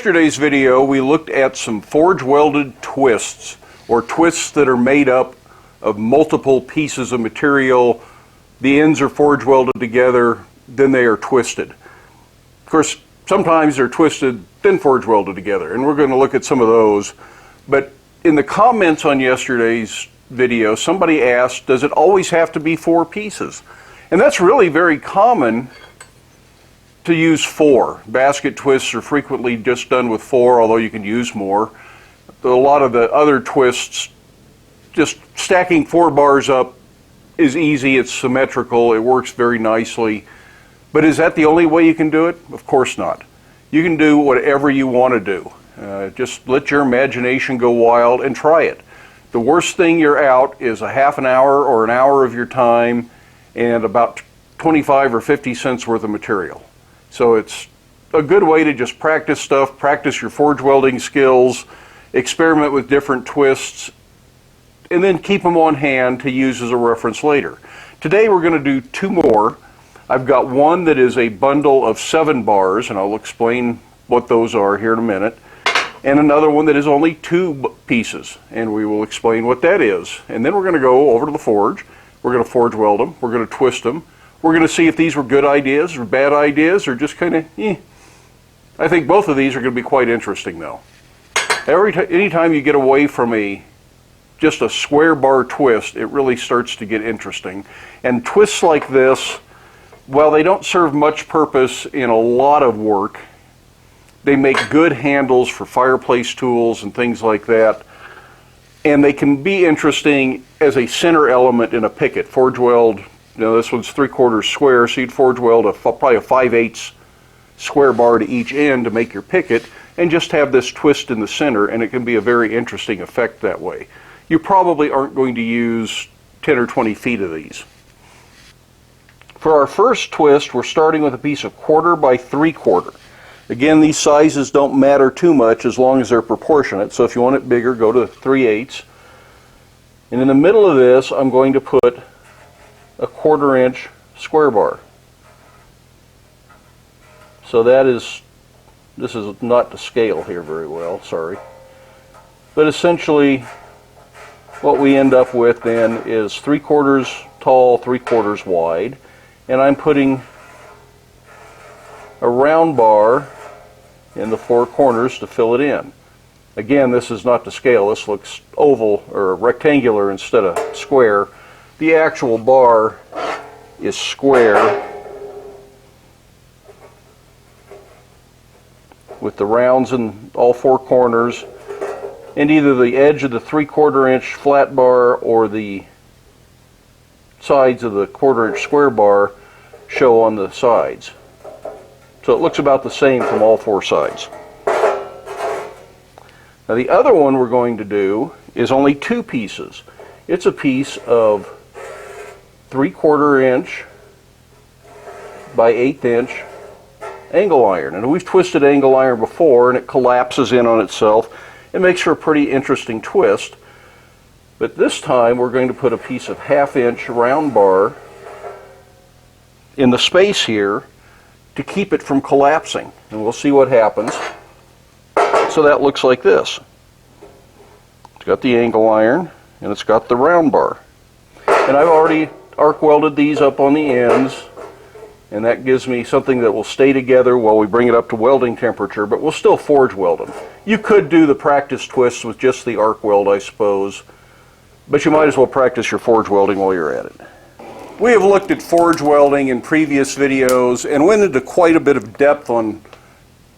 yesterday's video, we looked at some forge welded twists, or twists that are made up of multiple pieces of material. The ends are forge welded together, then they are twisted. Of course, sometimes they're twisted, then forge welded together, and we're going to look at some of those. But in the comments on yesterday's video, somebody asked, does it always have to be 4 pieces? And that's really very common to use 4. Basket twists are frequently just done with 4, although you can use more. A lot of the other twists, just stacking 4 bars up is easy, it's symmetrical, it works very nicely. But is that the only way you can do it? Of course not. You can do whatever you want to do. Just let your imagination go wild and try it. The worst thing you're out is a half an hour or an hour of your time and about 25 or 50 cents worth of material. So it's a good way to just practice stuff, practice your forge welding skills, experiment with different twists, and then keep them on hand to use as a reference later. Today we're going to do 2 more. I've got one that is a bundle of 7 bars, and I'll explain what those are here in a minute, and another one that is only 2 pieces, and we will explain what that is. And then we're going to go over to the forge. We're going to forge weld them. We're going to twist them. We're going to see if these were good ideas or bad ideas or just kind of, I think both of these are going to be quite interesting though. Anytime you get away from just a square bar twist, it really starts to get interesting. And twists like this, while they don't serve much purpose in a lot of work, they make good handles for fireplace tools and things like that. And they can be interesting as a center element in a picket. Forge weld, this one's 3/4 square, so you'd forge weld probably a 5/8 square bar to each end to make your picket, and just have this twist in the center, and it can be a very interesting effect that way. You probably aren't going to use 10 or 20 feet of these. For our first twist, we're starting with a piece of 1/4 by 3/4. Again, these sizes don't matter too much as long as they're proportionate, so if you want it bigger, go to 3/8. And in the middle of this, I'm going to put a 1/4 inch square bar. So this is not to scale here very well, sorry. But essentially, what we end up with then is 3/4 tall, 3/4 wide, and I'm putting a round bar in the 4 corners to fill it in. Again, this is not to scale. This looks oval or rectangular instead of square. The actual bar is square with the rounds in all 4 corners, and either the edge of the 3/4 inch flat bar or the sides of the 1/4 inch square bar show on the sides. So it looks about the same from all 4 sides. Now the other one we're going to do is only 2 pieces. It's a piece of 3/4 inch by 1/8 inch angle iron. And we've twisted angle iron before, and it collapses in on itself. It makes for a pretty interesting twist. But this time we're going to put a piece of 1/2 inch round bar in the space here to keep it from collapsing. And we'll see what happens. So that looks like this. It's got the angle iron, and it's got the round bar. And I've already arc welded these up on the ends, and that gives me something that will stay together while we bring it up to welding temperature, but we'll still forge weld them. You could do the practice twists with just the arc weld, I suppose, but you might as well practice your forge welding while you're at it. We have looked at forge welding in previous videos and went into quite a bit of depth on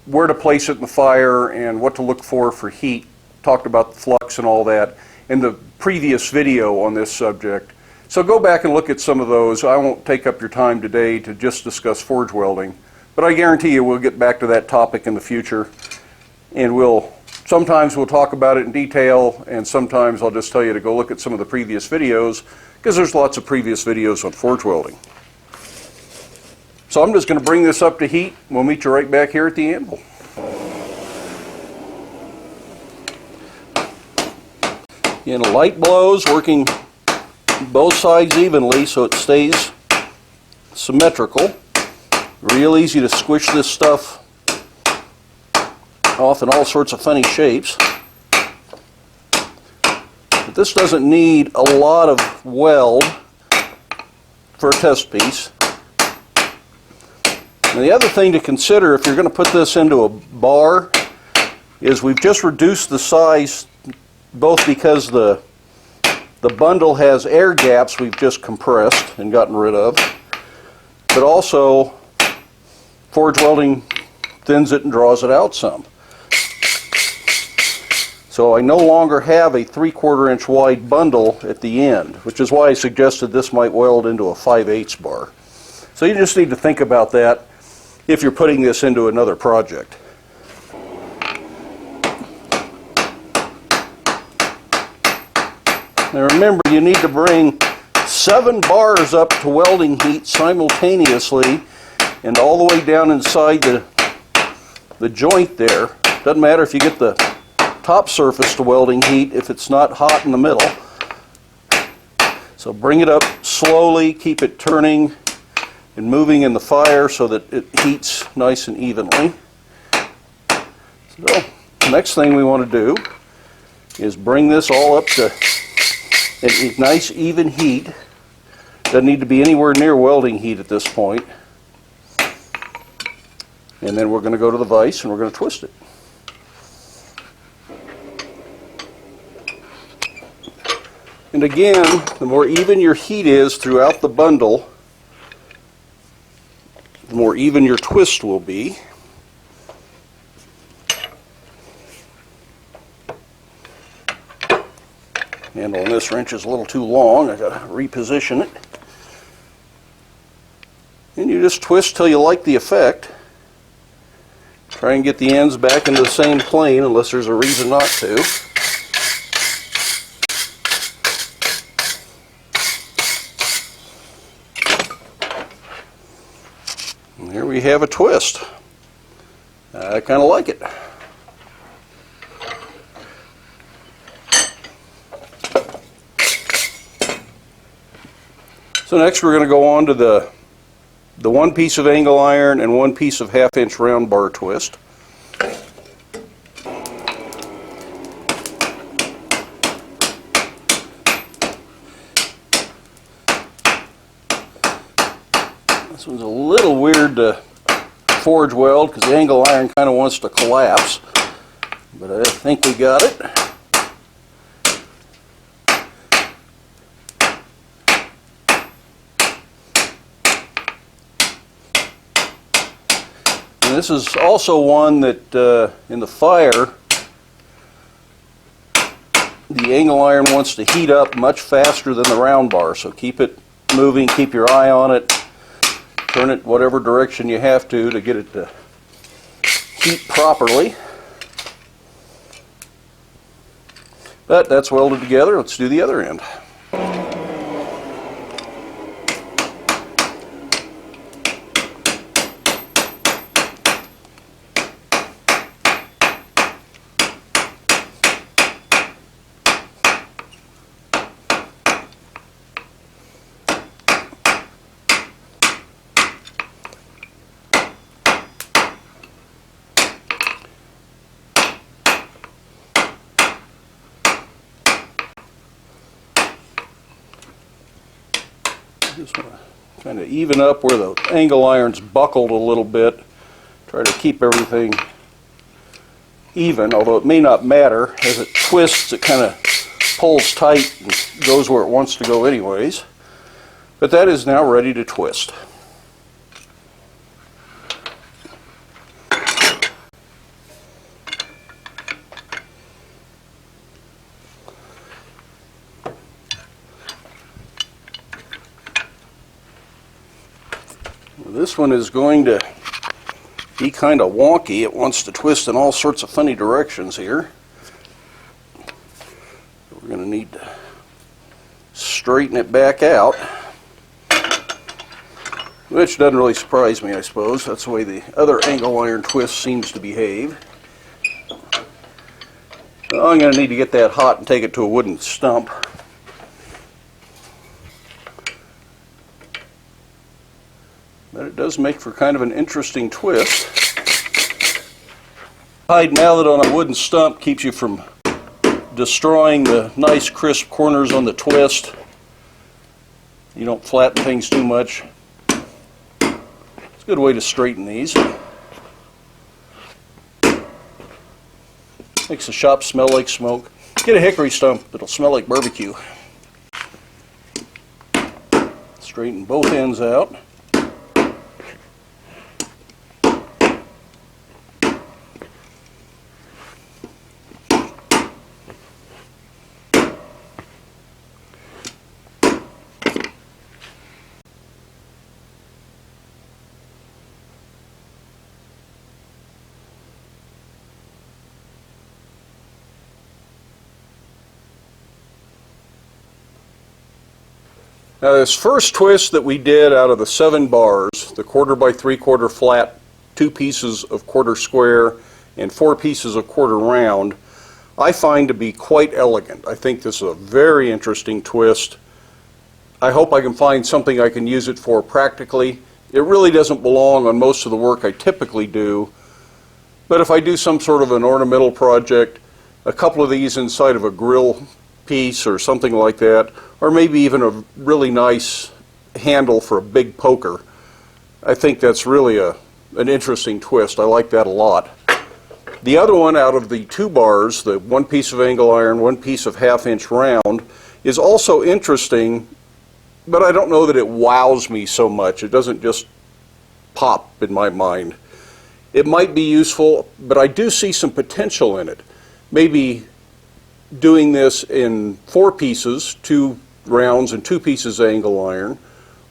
where to place it in the fire and what to look for heat. Talked about the flux and all that in the previous video on this subject. So go back and look at some of those. I won't take up your time today to just discuss forge welding, but I guarantee you we'll get back to that topic in the future, and sometimes we'll talk about it in detail, and sometimes I'll just tell you to go look at some of the previous videos, because there's lots of previous videos on forge welding. So I'm just going to bring this up to heat. We'll meet you right back here at the anvil. Again, light blows, working both sides evenly so it stays symmetrical. Real easy to squish this stuff off in all sorts of funny shapes. But this doesn't need a lot of weld for a test piece. And the other thing to consider if you're going to put this into a bar is we've just reduced the size, both because the bundle has air gaps we've just compressed and gotten rid of, but also forge welding thins it and draws it out some. So I no longer have a 3/4 inch wide bundle at the end, which is why I suggested this might weld into a 5/8 bar. So you just need to think about that if you're putting this into another project. Now remember, you need to bring 7 bars up to welding heat simultaneously and all the way down inside the joint there. Doesn't matter if you get the top surface to welding heat if it's not hot in the middle. So bring it up slowly, keep it turning and moving in the fire so that it heats nice and evenly. So the next thing we want to do is bring this all up to a nice even heat. Doesn't need to be anywhere near welding heat at this point. And then we're going to go to the vise and we're going to twist it. And again, the more even your heat is throughout the bundle, the more even your twist will be. Handle on this wrench is a little too long. I got to reposition it. And you just twist till you like the effect. Try and get the ends back into the same plane unless there's a reason not to. And here we have a twist. I kind of like it. So next we're going to go on to the one piece of angle iron and one piece of 1/2 inch round bar twist. This one's a little weird to forge weld because the angle iron kind of wants to collapse, but I think we got it. And this is also one that in the fire the angle iron wants to heat up much faster than the round bar, so keep it moving, keep your eye on it. Turn it whatever direction you have to get it to heat properly. But that's welded together. Let's do the other end. Just want to kind of even up where the angle iron's buckled a little bit. Try to keep everything even, although it may not matter. As it twists, it kind of pulls tight and goes where it wants to go anyways. But that is now ready to twist. This one is going to be kind of wonky. It wants to twist in all sorts of funny directions here. We're going to need to straighten it back out, which doesn't really surprise me, I suppose. That's the way the other angle iron twist seems to behave. Well, I'm going to need to get that hot and take it to a wooden stump. But it does make for kind of an interesting twist. hide mallet on a wooden stump keeps you from destroying the nice crisp corners on the twist. You don't flatten things too much. It's a good way to straighten these. Makes the shop smell like smoke. Get a hickory stump, it'll smell like barbecue. Straighten both ends out. Now this first twist that we did out of the 7 bars, the 1/4 by 3/4 flat, 2 pieces of 1/4 square, and 4 pieces of 1/4 round, I find to be quite elegant. I think this is a very interesting twist. I hope I can find something I can use it for practically. It really doesn't belong on most of the work I typically do, but if I do some sort of an ornamental project, a couple of these inside of a grill piece or something like that, or maybe even a really nice handle for a big poker, I think that's really an interesting twist. I like that a lot. The other one out of the 2 bars, the 1 piece of angle iron, 1 piece of 1/2 inch round, is also interesting, but I don't know that it wows me so much. It doesn't just pop in my mind. It might be useful, but I do see some potential in it. Maybe doing this in 4 pieces, 2 rounds and 2 pieces angle iron,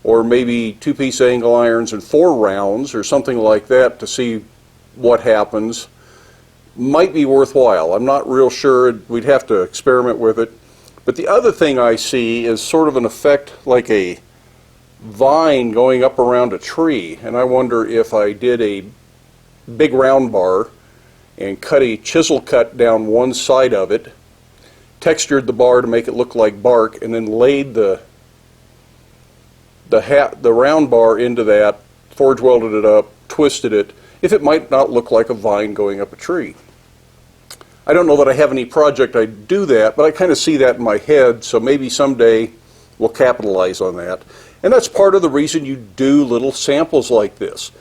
or maybe 2-piece angle irons and 4 rounds or something like that to see what happens, might be worthwhile. I'm not real sure. We'd have to experiment with it. But the other thing I see is sort of an effect like a vine going up around a tree, and I wonder if I did a big round bar and cut a chisel cut down one side of it, textured the bar to make it look like bark, and then laid the round bar into that, forge welded it up, twisted it, if it might not look like a vine going up a tree. I don't know that I have any project I'd do that, but I kind of see that in my head, so maybe someday we'll capitalize on that. And that's part of the reason you do little samples like this.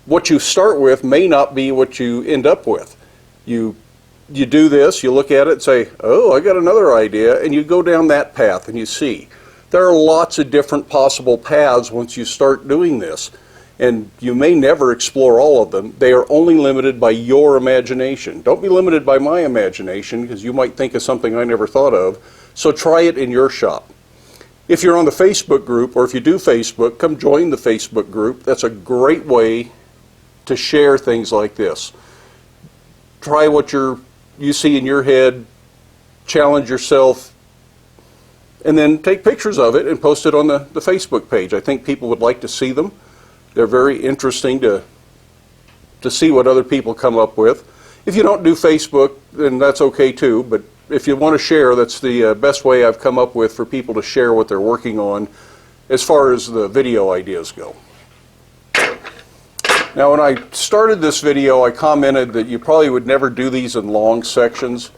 What you start with may not be what you end up with. You do this, you look at it and say, oh, I got another idea, and you go down that path and you see. There are lots of different possible paths once you start doing this, and you may never explore all of them. They are only limited by your imagination. Don't be limited by my imagination, because you might think of something I never thought of, so try it in your shop. If you're on the Facebook group, or if you do Facebook, come join the Facebook group. That's a great way to share things like this. Try what you see in your head, challenge yourself, and then take pictures of it and post it on the Facebook page. I think people would like to see them. They're very interesting to see what other people come up with. If you don't do Facebook, then that's okay too, but if you want to share, that's the best way I've come up with for people to share what they're working on as far as the video ideas go. Now, when I started this video, I commented that you probably would never do these in long sections,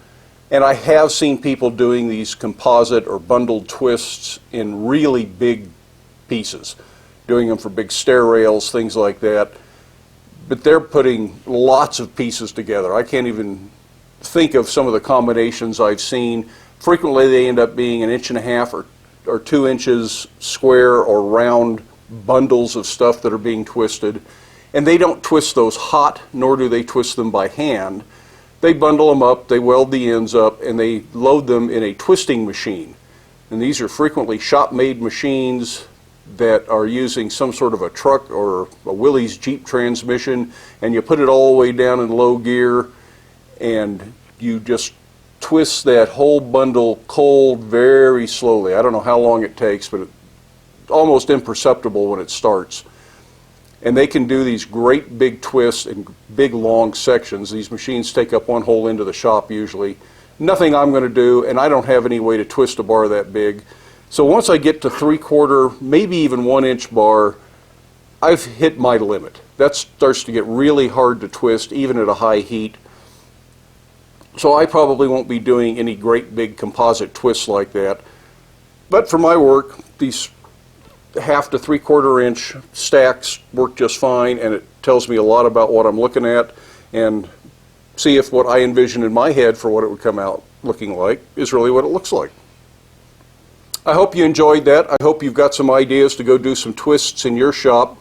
and I have seen people doing these composite or bundled twists in really big pieces, doing them for big stair rails, things like that. But they're putting lots of pieces together. I can't even think of some of the combinations I've seen. Frequently they end up being 1.5 inches or 2 inches square or round bundles of stuff that are being twisted. And they don't twist those hot, nor do they twist them by hand. They bundle them up, they weld the ends up, and they load them in a twisting machine. And these are frequently shop-made machines that are using some sort of a truck or a Willys Jeep transmission, and you put it all the way down in low gear, and you just twist that whole bundle cold very slowly. I don't know how long it takes, but it's almost imperceptible when it starts. And they can do these great big twists in big long sections. These machines take up one whole end of the shop usually. Nothing I'm going to do, and I don't have any way to twist a bar that big. So once I get to 3/4, maybe even 1 inch bar, I've hit my limit. That starts to get really hard to twist, even at a high heat. So I probably won't be doing any great big composite twists like that. But for my work, these 1/2 to 3/4 inch stacks work just fine, and it tells me a lot about what I'm looking at, and see if what I envision in my head for what it would come out looking like is really what it looks like. I hope you enjoyed that. I hope you've got some ideas to go do some twists in your shop.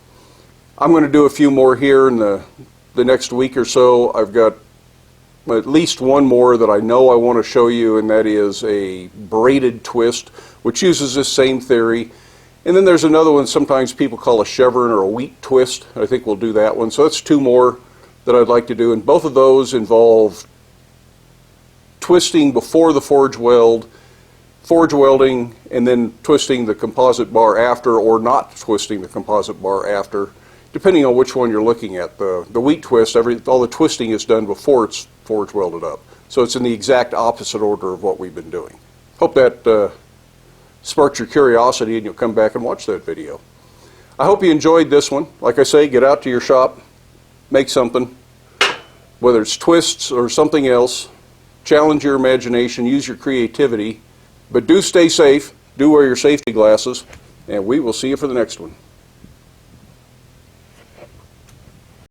I'm going to do a few more here in the next week or so. I've got at least one more that I know I want to show you, and that is a braided twist, which uses this same theory. And then there's another one sometimes people call a chevron or a wheat twist. I think we'll do that one. So that's two more that I'd like to do, and both of those involve twisting before the forge weld, forge welding, and then twisting the composite bar after, or not twisting the composite bar after, depending on which one you're looking at. The wheat twist, all the twisting is done before it's forge welded up. So it's in the exact opposite order of what we've been doing. Hope that sparks your curiosity and you'll come back and watch that video. I hope you enjoyed this one. Like I say, get out to your shop, make something, whether it's twists or something else. Challenge your imagination, use your creativity, but do stay safe, do wear your safety glasses, and we will see you for the next one.